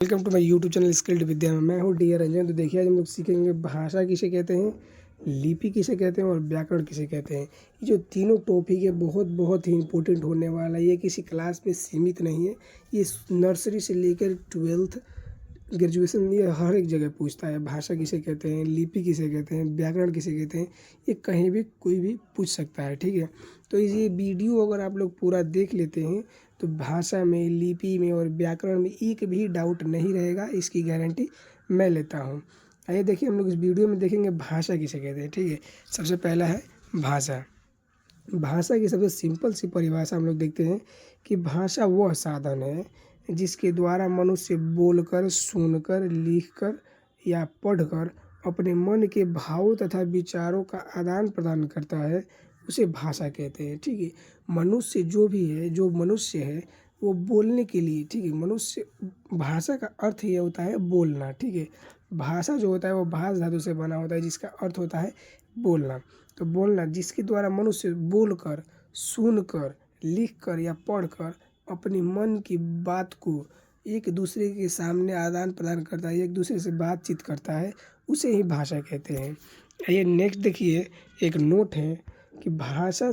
Welcome to my YouTube channel skilled Vidya में मैं हूँ डी रंजन। तो देखिए आज हम लोग सीखेंगे भाषा किसे कहते हैं, लिपि किसे कहते हैं और व्याकरण किसे कहते हैं। ये जो तीनों टॉपिक है बहुत ही इंपॉर्टेंट होने वाला है। ये किसी क्लास में सीमित नहीं है, ये नर्सरी से लेकर 12th ग्रेजुएशन ये हर एक जगह पूछता है। भाषा किसे कहते हैं, लिपि किसे कहते हैं, व्याकरण किसे कहते हैं, ये कहीं भी कोई भी पूछ सकता है। ठीक है, तो ये वीडियो अगर आप लोग पूरा देख लेते हैं तो भाषा में, लिपि में और व्याकरण में एक भी डाउट नहीं रहेगा, इसकी गारंटी मैं लेता हूँ। आइए देखिए हम लोग इस वीडियो में देखेंगे भाषा किसे कहते हैं। ठीक है, सबसे पहला है भाषा। भाषा की सबसे सिंपल सी परिभाषा हम लोग देखते हैं कि भाषा वह साधन है जिसके द्वारा मनुष्य बोलकर, सुनकर, लिखकर या पढ़कर अपने मन के भावों तथा विचारों का आदान प्रदान करता है, उसे भाषा कहते हैं। ठीक है, मनुष्य जो भी है, जो मनुष्य है वो बोलने के लिए, ठीक है, मनुष्य, भाषा का अर्थ ये होता है बोलना। ठीक है, भाषा जो होता है वो भाष धातु से बना होता है जिसका अर्थ होता है बोलना। तो बोलना जिसके द्वारा मनुष्य बोलकर, सुनकर, लिखकर या पढ़कर अपनी मन की बात को एक दूसरे के सामने आदान प्रदान करता है, एक दूसरे से बातचीत करता है, उसे ही भाषा कहते हैं। ये नेक्स्ट देखिए, एक नोट है कि भाषा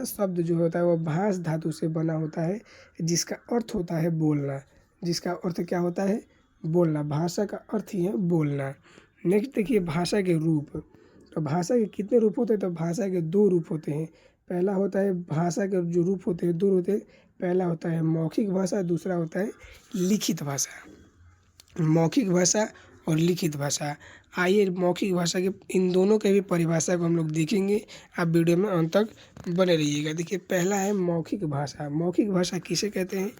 शब्द जो होता है वो भाष धातु से बना होता है जिसका अर्थ होता है बोलना। जिसका अर्थ क्या होता है? बोलना। भाषा का अर्थ ही है बोलना। नेक्स्ट देखिए भाषा के रूप। तो भाषा के कितने रूप होते हैं? तो भाषा के दो रूप होते हैं। पहला होता है, भाषा के जो रूप होते हैं दो होते हैं। पहला होता है मौखिक भाषा, दूसरा होता है लिखित भाषा। मौखिक भाषा और लिखित भाषा। आइए मौखिक भाषा के इन दोनों के भी परिभाषा को हम लोग देखेंगे। आप वीडियो में अंत तक बने रहिएगा। देखिए पहला है मौखिक भाषा। मौखिक भाषा किसे कहते हैं?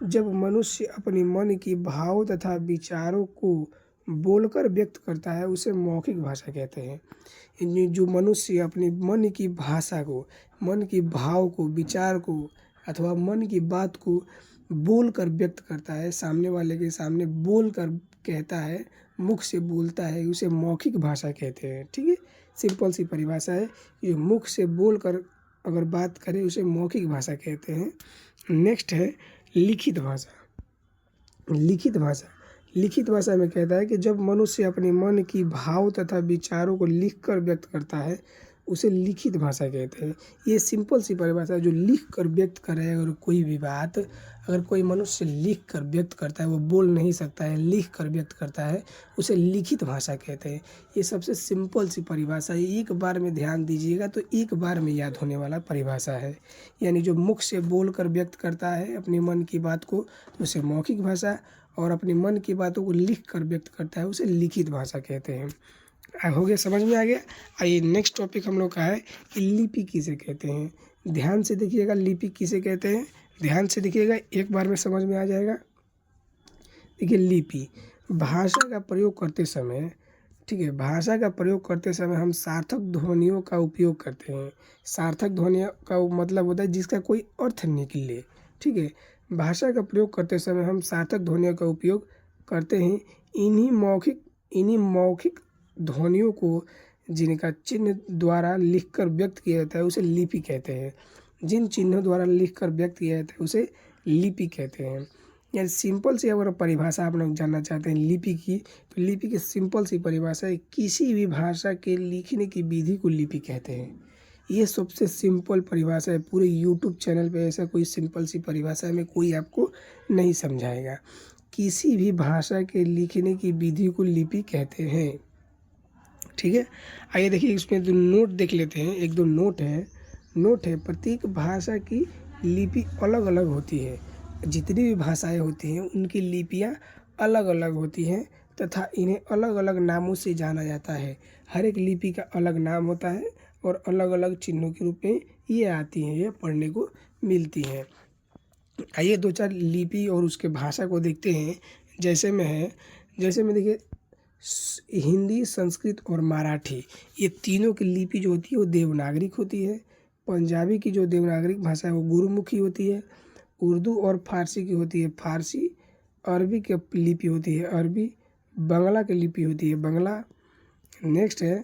जब मनुष्य अपने मन की भाव तथा विचारों को बोलकर व्यक्त करता है उसे मौखिक भाषा कहते हैं। जो मनुष्य अपने मन की भाषा को, मन की भाव को, विचार को अथवा मन की बात को बोलकर व्यक्त करता है, सामने वाले के सामने बोलकर कहता है, मुख से बोलता है, उसे मौखिक भाषा कहते हैं। ठीक है, सिंपल सी परिभाषा है कि मुख से बोलकर अगर बात करें उसे मौखिक भाषा कहते हैं। नेक्स्ट है लिखित भाषा। लिखित भाषा में कहता है कि जब मनुष्य अपने मन की भाव तथा विचारों को लिखकर व्यक्त करता है उसे लिखित भाषा कहते हैं। ये सिंपल सी परिभाषा है, जो लिख कर व्यक्त करे। अगर कोई भी बात, अगर कोई मनुष्य लिख कर व्यक्त करता है, वो बोल नहीं सकता है, लिख कर व्यक्त करता है, उसे लिखित भाषा कहते हैं। ये सबसे सिंपल सी परिभाषा है, एक बार में ध्यान दीजिएगा तो एक बार में याद होने वाला परिभाषा है। यानी जो मुख से बोल कर व्यक्त करता है अपने मन की बात को तो उसे मौखिक भाषा, और अपने मन की बातों को लिख कर व्यक्त करता है उसे लिखित भाषा कहते हैं। हो गया, समझ में आ गया। आइए नेक्स्ट टॉपिक हम लोग का है कि लिपि किसे कहते हैं। ध्यान से देखिएगा, लिपि किसे कहते हैं, ध्यान से देखिएगा, एक बार में समझ में आ जाएगा। देखिए लिपि, भाषा का प्रयोग करते समय, ठीक है, भाषा का प्रयोग करते समय हम सार्थक ध्वनियों का उपयोग करते हैं। सार्थक ध्वनियों का मतलब होता है जिसका कोई अर्थ निकले। ठीक है, भाषा का प्रयोग करते समय हम सार्थक ध्वनियों का उपयोग करते हैं। इन्हीं मौखिक ध्वनियों को जिनका चिन्ह द्वारा लिखकर व्यक्त किया जाता है उसे लिपि कहते हैं। जिन चिन्हों द्वारा लिखकर व्यक्त किया जाता है उसे लिपि कहते हैं। यानी सिंपल सी अगर परिभाषा आप लोग जानना चाहते हैं लिपि की, तो लिपि की सिंपल सी परिभाषा है, किसी भी भाषा के लिखने की विधि को लिपि कहते हैं। ये सबसे सिंपल परिभाषा है। पूरे यूट्यूब चैनल पे ऐसा कोई सिंपल सी परिभाषा में कोई आपको नहीं समझाएगा। किसी भी भाषा के लिखने की विधि को लिपि कहते हैं। ठीक है, आइए देखिए इसमें जो नोट देख लेते हैं। एक दो नोट है। प्रत्येक भाषा की लिपि अलग अलग होती है। जितनी भी भाषाएं होती हैं उनकी लिपियां अलग अलग होती हैं तथा इन्हें अलग अलग नामों से जाना जाता है। हर एक लिपि का अलग नाम होता है और अलग अलग चिन्हों के रूप में ये आती हैं, ये पढ़ने को मिलती हैं। आइए दो चार लिपि और उसके भाषा को देखते हैं। जैसे में देखिए हिंदी, संस्कृत और मराठी, ये तीनों की लिपि जो होती है वो देवनागरिक होती है। पंजाबी की जो देवनागरिक भाषा है वो गुरुमुखी होती है। उर्दू और फारसी की होती है फारसी। अरबी की लिपि होती है अरबी। बांग्ला की लिपि होती है बांग्ला। नेक्स्ट है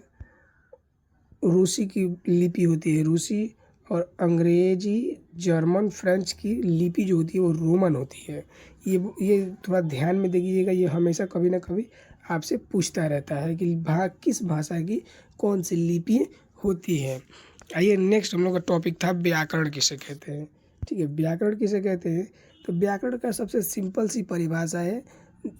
रूसी की लिपि होती है रूसी। और अंग्रेजी, जर्मन, फ्रेंच की लिपि जो होती है वो रोमन होती है। ये थोड़ा ध्यान में देखिएगा, ये हमेशा कभी ना कभी आपसे पूछता रहता है कि किस भाषा की कौन सी लिपि होती है। आइए नेक्स्ट हम लोग का टॉपिक था व्याकरण किसे कहते हैं। ठीक है, व्याकरण किसे कहते हैं, तो व्याकरण का सबसे सिंपल सी परिभाषा है,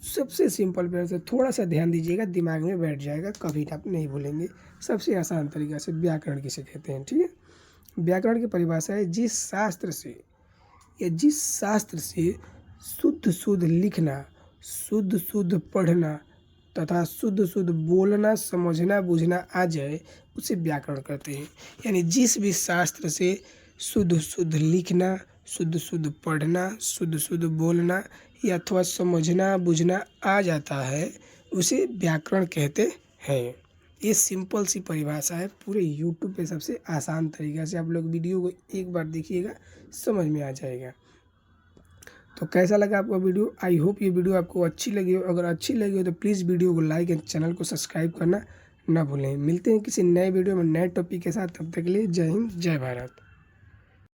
सबसे सिंपल परिभाषा, थोड़ा सा ध्यान दीजिएगा, दिमाग में बैठ जाएगा, कभी आप नहीं भूलेंगे। सबसे आसान तरीका से व्याकरण किसे कहते हैं। ठीक है, व्याकरण की परिभाषा है जिस शास्त्र से शुद्ध शुद्ध लिखना, शुद्ध शुद्ध पढ़ना तथा शुद्ध शुद्ध बोलना, समझना बूझना आ जाए उसे व्याकरण कहते हैं। यानी जिस भी शास्त्र से शुद्ध शुद्ध लिखना, शुद्ध शुद्ध पढ़ना, शुद्ध शुद्ध बोलना या अथवा समझना बूझना आ जाता है उसे व्याकरण कहते हैं। ये सिंपल सी परिभाषा है, पूरे यूट्यूब पे सबसे आसान तरीक़ा से आप लोग वीडियो को एक बार देखिएगा, समझ में आ जाएगा। तो कैसा लगा आपका वीडियो? आई होप ये वीडियो आपको अच्छी लगी हो। अगर अच्छी लगी हो तो प्लीज़ वीडियो को लाइक एंड चैनल को सब्सक्राइब करना ना भूलें। मिलते हैं किसी नए वीडियो में नए टॉपिक के साथ, तब तक के लिए जय हिंद जय भारत।